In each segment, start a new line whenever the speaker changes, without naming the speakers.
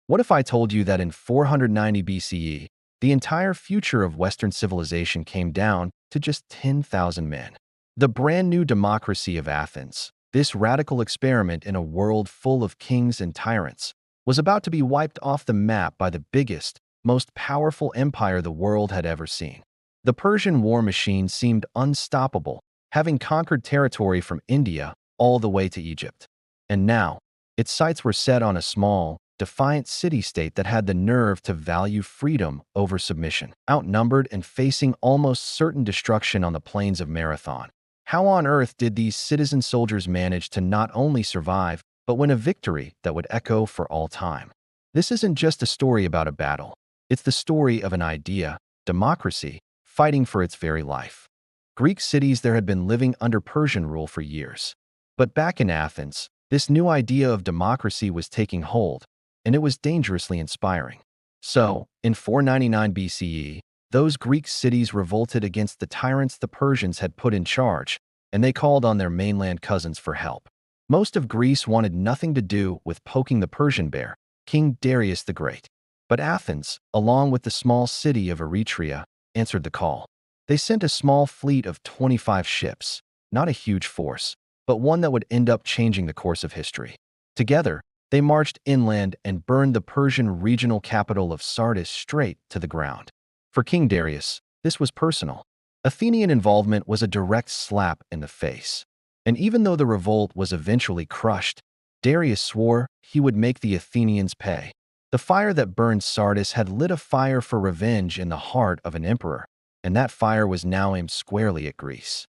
What if I told you that in 490 BCE, the entire future of Western civilization came down to just 10,000 men? The brand new democracy of Athens, this radical experiment in a world full of kings and tyrants, was about to be wiped off the map by the biggest, most powerful empire the world had ever seen. The Persian war machine seemed unstoppable, having conquered territory from India all the way to Egypt. And now, its sights were set on a small, defiant city-state that had the nerve to value freedom over submission. Outnumbered and facing almost certain destruction on the plains of Marathon, how on earth did these citizen soldiers manage to not only survive, but win a victory that would echo for all time? This isn't just a story about a battle. It's the story of an idea, democracy, fighting for its very life. Greek cities there had been living under Persian rule for years. But back in Athens, this new idea of democracy was taking hold, and it was dangerously inspiring. So, in 499 BCE, those Greek cities revolted against the tyrants the Persians had put in charge, and they called on their mainland cousins for help. Most of Greece wanted nothing to do with poking the Persian bear, King Darius the Great. But Athens, along with the small city of Eretria, answered the call. They sent a small fleet of 25 ships, not a huge force, but one that would end up changing the course of history. Together, they marched inland and burned the Persian regional capital of Sardis straight to the ground. For King Darius, this was personal. Athenian involvement was a direct slap in the face. And even though the revolt was eventually crushed, Darius swore he would make the Athenians pay. The fire that burned Sardis had lit a fire for revenge in the heart of an emperor, and that fire was now aimed squarely at Greece.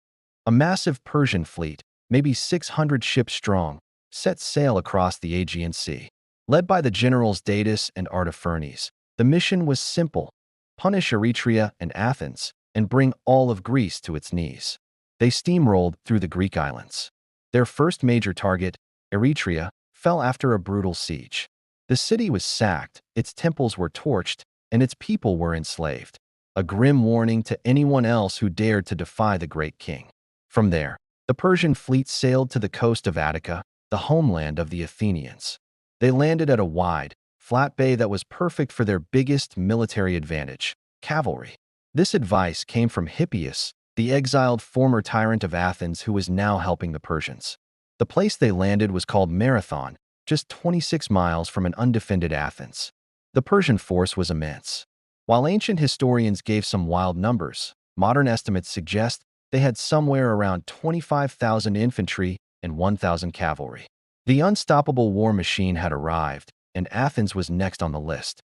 A massive Persian fleet, maybe 600 ships strong, set sail across the Aegean Sea. Led by the generals Datis and Artaphernes, the mission was simple: punish Eretria and Athens, and bring all of Greece to its knees. They steamrolled through the Greek islands. Their first major target, Eretria, fell after a brutal siege. The city was sacked, its temples were torched, and its people were enslaved, a grim warning to anyone else who dared to defy the great king. From there, the Persian fleet sailed to the coast of Attica, the homeland of the Athenians. They landed at a wide, flat bay that was perfect for their biggest military advantage: cavalry. This advice came from Hippias, the exiled former tyrant of Athens who was now helping the Persians. The place they landed was called Marathon, just 26 miles from an undefended Athens. The Persian force was immense. While ancient historians gave some wild numbers, modern estimates suggest they had somewhere around 25,000 infantry and 1,000 cavalry. The unstoppable war machine had arrived, and Athens was next on the list.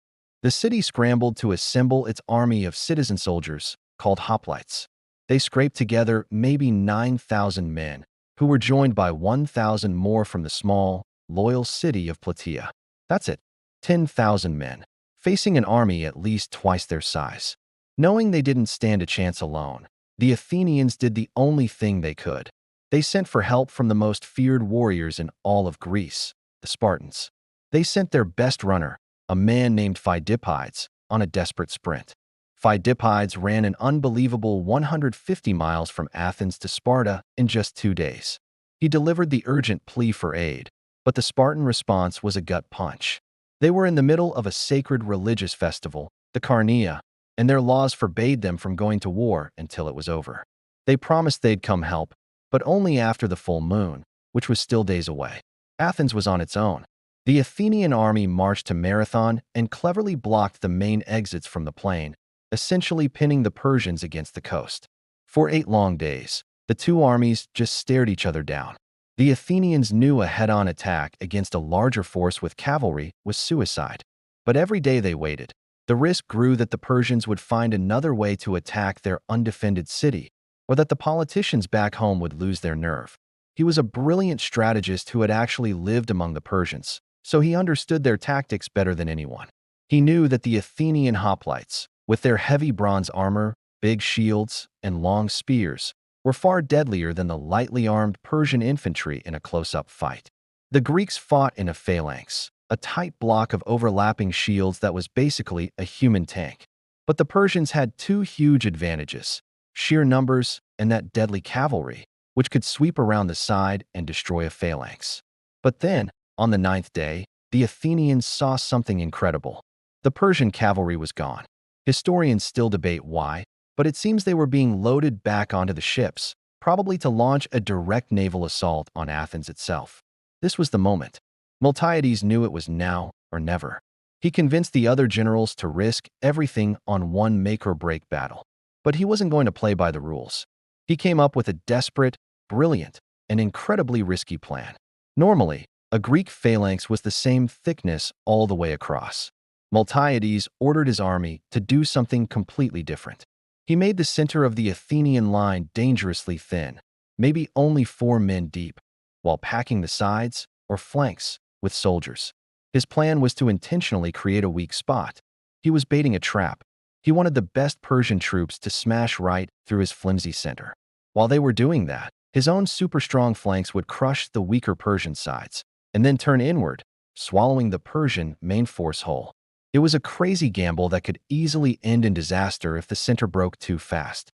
The city scrambled to assemble its army of citizen soldiers, called Hoplites. They scraped together maybe 9,000 men, who were joined by 1,000 more from the small, loyal city of Plataea. That's it, 10,000 men, facing an army at least twice their size. Knowing they didn't stand a chance alone, the Athenians did the only thing they could. They sent for help from the most feared warriors in all of Greece, the Spartans. They sent their best runner, a man named Phidippides, on a desperate sprint. Phidippides ran an unbelievable 150 miles from Athens to Sparta in just 2 days. He delivered the urgent plea for aid, but the Spartan response was a gut punch. They were in the middle of a sacred religious festival, the Carnea, and their laws forbade them from going to war until it was over. They promised they'd come help, but only after the full moon, which was still days away. Athens was on its own. The Athenian army marched to Marathon and cleverly blocked the main exits from the plain, essentially pinning the Persians against the coast. For 8 long days, the two armies just stared each other down. The Athenians knew a head-on attack against a larger force with cavalry was suicide. But every day they waited, the risk grew that the Persians would find another way to attack their undefended city, or that the politicians back home would lose their nerve. He was a brilliant strategist who had actually lived among the Persians, so he understood their tactics better than anyone. He knew that the Athenian hoplites, with their heavy bronze armor, big shields, and long spears, were far deadlier than the lightly armed Persian infantry in a close-up fight. The Greeks fought in a phalanx, a tight block of overlapping shields that was basically a human tank. But the Persians had 2 huge advantages: sheer numbers and that deadly cavalry, which could sweep around the side and destroy a phalanx. But then, on the 9th day, the Athenians saw something incredible. The Persian cavalry was gone. Historians still debate why, but it seems they were being loaded back onto the ships, probably to launch a direct naval assault on Athens itself. This was the moment. Miltiades knew it was now or never. He convinced the other generals to risk everything on one make-or-break battle. But he wasn't going to play by the rules. He came up with a desperate, brilliant, and incredibly risky plan. Normally, a Greek phalanx was the same thickness all the way across. Miltiades ordered his army to do something completely different. He made the center of the Athenian line dangerously thin, maybe only 4 men deep, while packing the sides, or flanks, with soldiers. His plan was to intentionally create a weak spot. He was baiting a trap. He wanted the best Persian troops to smash right through his flimsy center. While they were doing that, his own super-strong flanks would crush the weaker Persian sides, and then turn inward, swallowing the Persian main force whole. It was a crazy gamble that could easily end in disaster if the center broke too fast.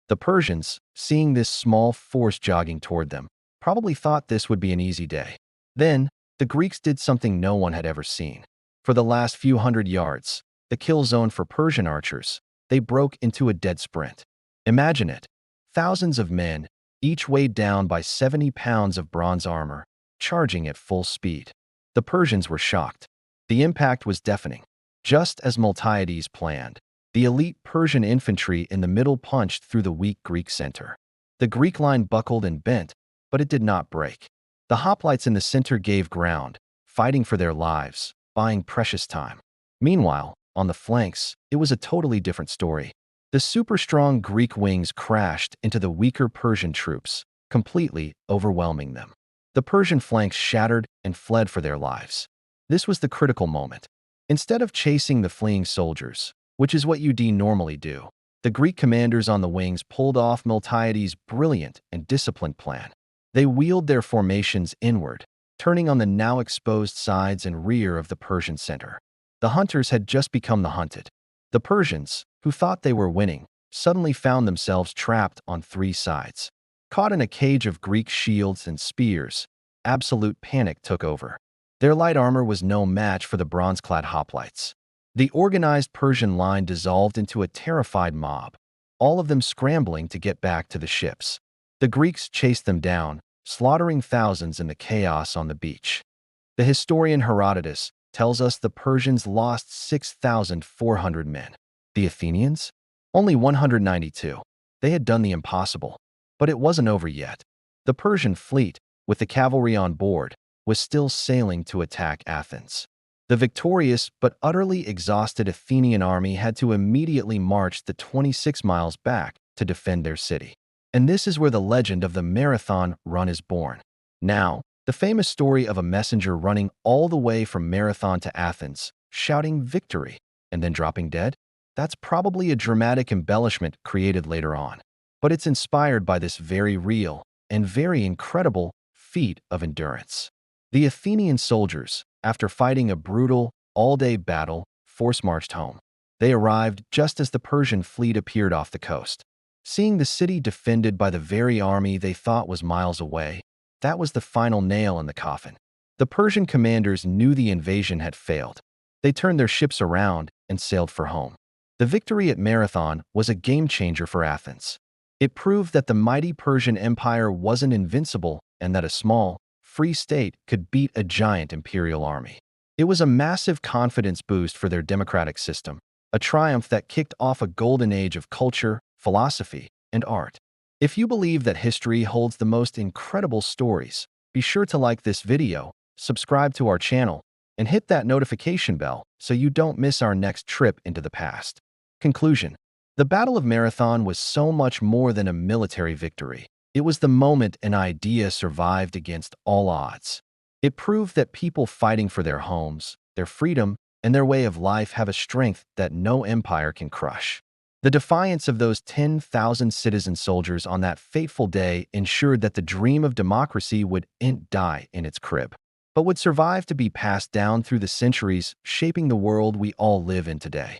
The Persians, seeing this small force jogging toward them, probably thought this would be an easy day. Then, the Greeks did something no one had ever seen. For the last few hundred yards, the kill zone for Persian archers, they broke into a dead sprint. Imagine it. Thousands of men, each weighed down by 70 pounds of bronze armor, charging at full speed. The Persians were shocked. The impact was deafening. Just as Miltiades planned, the elite Persian infantry in the middle punched through the weak Greek center. The Greek line buckled and bent, but it did not break. The Hoplites in the center gave ground, fighting for their lives, buying precious time. Meanwhile, on the flanks, it was a totally different story. The super-strong Greek wings crashed into the weaker Persian troops, completely overwhelming them. The Persian flanks shattered and fled for their lives. This was the critical moment. Instead of chasing the fleeing soldiers, which is what you normally do, the Greek commanders on the wings pulled off Miltiades' brilliant and disciplined plan. They wheeled their formations inward, turning on the now exposed sides and rear of the Persian center. The hunters had just become the hunted. The Persians, who thought they were winning, suddenly found themselves trapped on 3 sides. Caught in a cage of Greek shields and spears, absolute panic took over. Their light armor was no match for the bronze-clad hoplites. The organized Persian line dissolved into a terrified mob, all of them scrambling to get back to the ships. The Greeks chased them down, slaughtering thousands in the chaos on the beach. The historian Herodotus tells us the Persians lost 6,400 men. The Athenians? Only 192. They had done the impossible. But it wasn't over yet. The Persian fleet, with the cavalry on board, was still sailing to attack Athens. The victorious but utterly exhausted Athenian army had to immediately march the 26 miles back to defend their city. And this is where the legend of the Marathon Run is born. Now, the famous story of a messenger running all the way from Marathon to Athens, shouting victory, and then dropping dead? That's probably a dramatic embellishment created later on. But it's inspired by this very real and very incredible feat of endurance. The Athenian soldiers, after fighting a brutal, all-day battle, force-marched home. They arrived just as the Persian fleet appeared off the coast. Seeing the city defended by the very army they thought was miles away, that was the final nail in the coffin. The Persian commanders knew the invasion had failed. They turned their ships around and sailed for home. The victory at Marathon was a game-changer for Athens. It proved that the mighty Persian Empire wasn't invincible and that a small, free state could beat a giant imperial army. It was a massive confidence boost for their democratic system, a triumph that kicked off a golden age of culture, philosophy, and art. If you believe that history holds the most incredible stories, be sure to like this video, subscribe to our channel, and hit that notification bell so you don't miss our next trip into the past. Conclusion. The Battle of Marathon was so much more than a military victory. It was the moment an idea survived against all odds. It proved that people fighting for their homes, their freedom, and their way of life have a strength that no empire can crush. The defiance of those 10,000 citizen soldiers on that fateful day ensured that the dream of democracy wouldn't die in its crib, but would survive to be passed down through the centuries, shaping the world we all live in today.